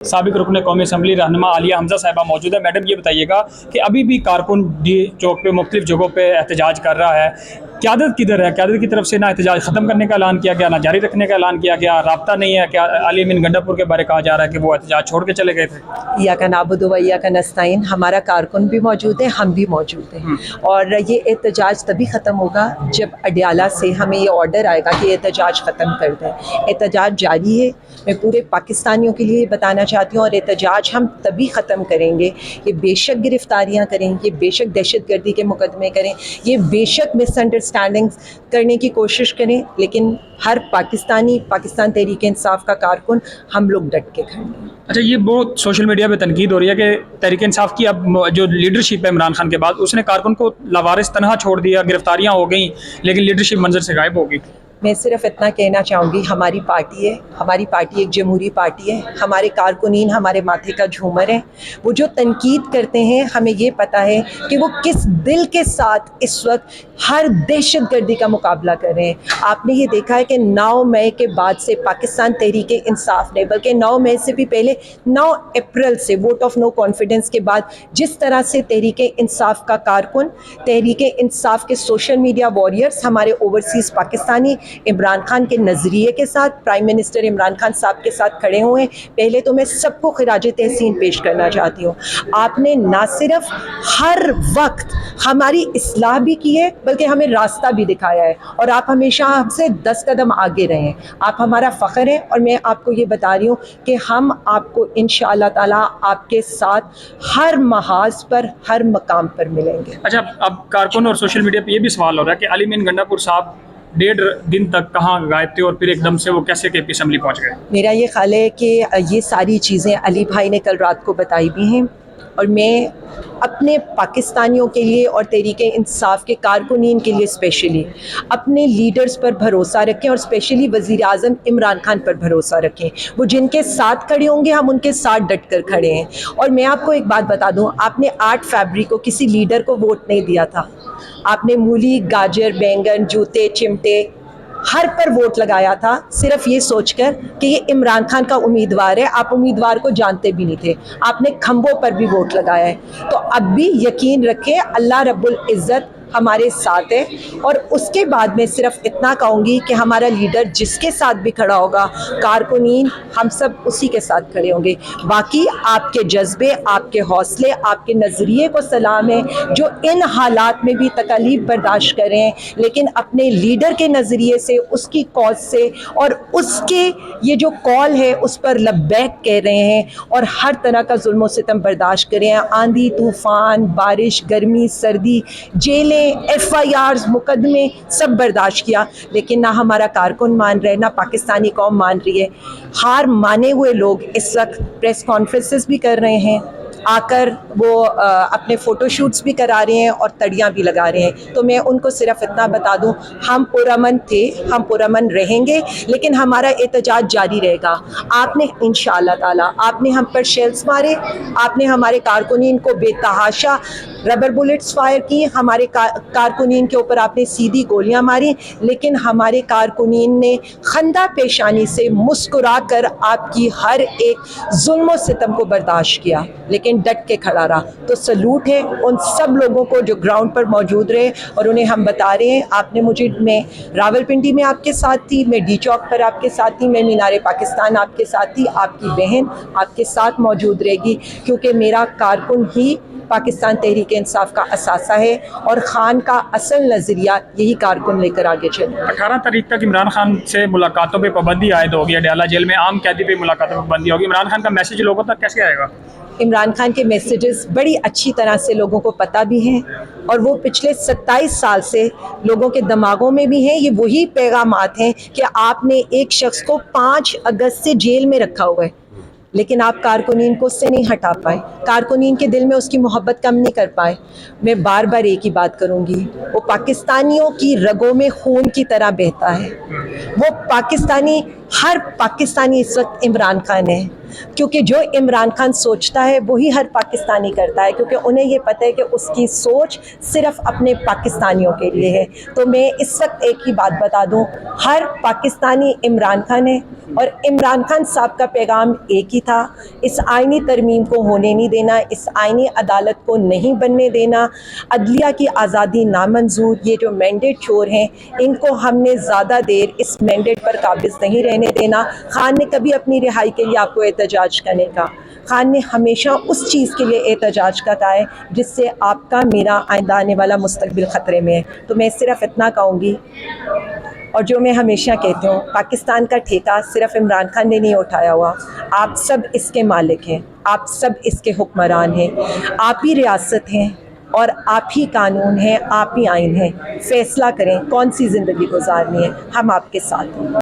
साबिक रुकन कौमी असम्बली रहनुमा आलिया हमजा साहिबा मौजूद है। मैडम, ये बताइएगा कि अभी भी कारकुन डी चौक पे मुख्तलिफ जगहों पे एहतजाज कर रहा है, क़यादत किधर है? क़यादत की तरफ से ना एहतजाज ख़त्म करने का ऐलान किया गया, ना जारी रखने का ऐलान किया गया, राब्ता नहीं है। क्या अली अमीन गंडापुर के बारे कहा जा रहा है कि वो एहतजाज छोड़ के चले गए थे? इय्याका नअबुदु व इय्याका नस्तईन, हमारा कारकुन भी मौजूद है, हम भी मौजूद हैं। और ये एहतजाज तभी ख़त्म होगा जब अडयाला से हमें ये ऑर्डर आएगा कि एहतजाज ख़त्म कर दें। एहतजाज जारी है, मैं पूरे पाकिस्तानियों के लिए बताना चाहती हूँ। और एहतजाज हम तभी ख़त्म करेंगे, ये बेशक गिरफ़्तारियाँ करें, ये बेशक दहशतगर्दी के मुकदमे करें, ये बेशक मिसअंडरस्टैंडिंग्स करने की कोशिश करें, लेकिन हर पाकिस्तानी, पाकिस्तान तहरीक इंसाफ का कारकुन, हम लोग डट के खड़े हैं। अच्छा, ये बहुत सोशल मीडिया पे तनकीद हो रही है कि तहरीक इंसाफ की अब जो लीडरशिप है इमरान खान के बाद, उसने कारकुन को लावारिस तनहा छोड़ दिया, गिरफ्तारियां हो गई, लेकिन लीडरशिप मंजर से गायब हो गई। मैं सिर्फ इतना कहना चाहूँगी, हमारी पार्टी है, हमारी पार्टी एक जमहूरी पार्टी है, हमारे कारकुनीन हमारे माथे का झूमर है। वो जो तनकीद करते हैं, हमें ये पता है कि वो किस दिल के साथ इस वक्त हर दहशतगर्दी का मुकाबला कर रहे हैं। आपने ये देखा है कि 9 मई के बाद से पाकिस्तान तहरीक इंसाफ ने, बल्कि 9 मई से भी पहले 9 अप्रैल से वोट ऑफ नो कॉन्फिडेंस के बाद जिस तरह से तहरीक इंसाफ का कारकुन, तहरीक इंसाफ के सोशल मीडिया वॉरियर्स, हमारे ओवरसीज़ पाकिस्तानी इमरान खान के नज़रिए के साथ, प्राइम मिनिस्टर इमरान खान साहब के साथ खड़े हुए हैं। पहले तो मैं सबको खिराज तहसीन पेश करना चाहती हूँ। आपने ना सिर्फ हर वक्त हमारी इस्लाह भी की है, बल्कि हमें रास्ता भी दिखाया है, और आप हमेशा हमसे 10 कदम आगे रहे हैं। आप हमारा फ़ख्र है, और मैं आपको ये बता रही हूँ कि हम आपको इंशाअल्लाह ताला आपके साथ हर महाज पर, हर मकाम पर मिलेंगे। अच्छा, अब कारकुन और सोशल मीडिया पे ये भी सवाल हो रहा है कि अली अमीन गंडापुर साहब 1.5 दिन तक कहाँ गायब थे और फिर एकदम से वो कैसे KP असम्बली पहुँच गए? मेरा ये ख्याल है कि ये सारी चीज़ें अली भाई ने कल रात को बताई भी हैं, और मैं अपने पाकिस्तानियों के लिए और तहरीक इंसाफ के कारकुनीन के लिए स्पेशली अपने लीडर्स पर भरोसा रखें, और स्पेशली वज़ीर आज़म इमरान खान पर भरोसा रखें। वो जिनके साथ खड़े होंगे, हम उनके साथ डट कर खड़े हैं। और मैं आपको एक बात बता दूं, आपने 8 फरवरी को किसी लीडर को वोट नहीं दिया था। आपने मूली, गाजर, बैंगन, जूते, चिमटे हर पर वोट लगाया था, सिर्फ ये सोचकर कि ये इमरान खान का उम्मीदवार है। आप उम्मीदवार को जानते भी नहीं थे, आपने खंभों पर भी वोट लगाया है। तो अब भी यकीन रखें, अल्लाह रब्बुल इज़्ज़त हमारे साथ है। और उसके बाद मैं सिर्फ इतना कहूँगी कि हमारा लीडर जिसके साथ भी खड़ा होगा, कारकुनीन हम सब उसी के साथ खड़े होंगे। बाकी आपके जज्बे, आपके हौसले, आपके नज़रिए को सलाम है, जो इन हालात में भी तकलीफ बर्दाश्त कर रहे हैं, लेकिन अपने लीडर के नज़रिए से, उसकी कॉज से, और उसके ये जो कॉल है उस पर लब्बैक कह रहे हैं, और हर तरह का जुल्म सितम बर्दाश्त कर रहे हैं। आंधी, तूफ़ान, बारिश, गर्मी, सर्दी, जेलें, FIRs, मुकदमे सब बर्दाश्त किया, लेकिन ना हमारा कारकुन मान रहे, ना पाकिस्तानी कौम मान रही है। हार माने हुए लोग इस वक्त प्रेस कॉन्फ्रेंसेस भी कर रहे हैं, आकर वो अपने फ़ोटोशूट्स भी करा रहे हैं और तड़ियाँ भी लगा रहे हैं। तो मैं उनको सिर्फ इतना बता दूं, हम पुरअमन थे, हम पुरअमन रहेंगे, लेकिन हमारा एहतजाज जारी रहेगा। आपने इंशाअल्लाह ताला, आपने हम पर शेल्स मारे, आपने हमारे कारकुनीन को बेतहाशा रबर बुलेट्स फायर की, हमारे कारकुनीन के ऊपर आपने सीधी गोलियां मारी, लेकिन हमारे कारकुनीन ने खंदा पेशानी से मुस्कुरा कर आपकी हर एक जुल्म सितम को बर्दाश्त किया, लेकिन डट के खड़ा रहा। तो सलूट है उन सब लोगों को जो ग्राउंड पर मौजूद रहे, और उन्हें हम बता रहे हैं, आपने मुझे, मैं रावलपिंडी में आपके साथ थी, मैं डी चौक पर आपके साथ थी, मैं मीनारे पाकिस्तान आपके साथ थी, आपकी बहन आपके साथ मौजूद रहेगी, क्योंकि मेरा कारकुन ही पाकिस्तान तहरीक इंसाफ का असासा है, और खान का असल नज़रिया यही कारकुन लेकर आगे चले। 18 तारीख तक इमरान खान से मुलाकातों पे पाबंदी आयद होगी, अडयाला जेल में आम कैदी पे मुलाकातों पर पाबंदी होगी। इमरान खान का मैसेज लोगों तक कैसे आएगा? इमरान खान के मैसेजेस बड़ी अच्छी तरह से लोगों को पता भी हैं, और वो पिछले 27 साल से लोगों के दिमागों में भी हैं। ये वही पैगामात हैं कि आपने एक शख्स को 5 अगस्त से जेल में रखा हुआ है, लेकिन आप कारकुनीन को उससे नहीं हटा पाए, कारकुनीन के दिल में उसकी मोहब्बत कम नहीं कर पाए। मैं बार बार एक ही बात करूंगी, वो पाकिस्तानियों की रगों में खून की तरह बहता है। वो पाकिस्तानी, हर पाकिस्तानी इस वक्त इमरान खान है, क्योंकि जो इमरान खान सोचता है वही हर पाकिस्तानी करता है, क्योंकि उन्हें ये पता है कि उसकी सोच सिर्फ अपने पाकिस्तानियों के लिए है। तो मैं इस वक्त एक ही बात बता दूं, हर पाकिस्तानी इमरान खान है, और इमरान खान साहब का पैगाम एक ही تھا. اس آئینی ترمیم کو ہونے نہیں دینا, اس آئینی عدالت کو نہیں بننے دینا, عدلیہ کی آزادی نامنظور. یہ جو مینڈیٹ چور ہیں ان کو ہم نے زیادہ دیر اس مینڈیٹ پر قابض نہیں رہنے دینا. خان نے کبھی اپنی رہائی کے لیے آپ کو احتجاج کرنے کا, خان نے ہمیشہ اس چیز کے لیے احتجاج کا کہا ہے جس سے آپ کا میرا آئندہ آنے والا مستقبل خطرے میں ہے. تو میں صرف اتنا کہوں گی, اور جو میں ہمیشہ کہتی ہوں, پاکستان کا ٹھیکہ صرف عمران خان نے نہیں اٹھایا ہوا, آپ سب اس کے مالک ہیں, آپ سب اس کے حکمران ہیں, آپ ہی ریاست ہیں اور آپ ہی قانون ہیں, آپ ہی آئین ہیں. فیصلہ کریں کون سی زندگی گزارنی ہے, ہم آپ کے ساتھ ہیں.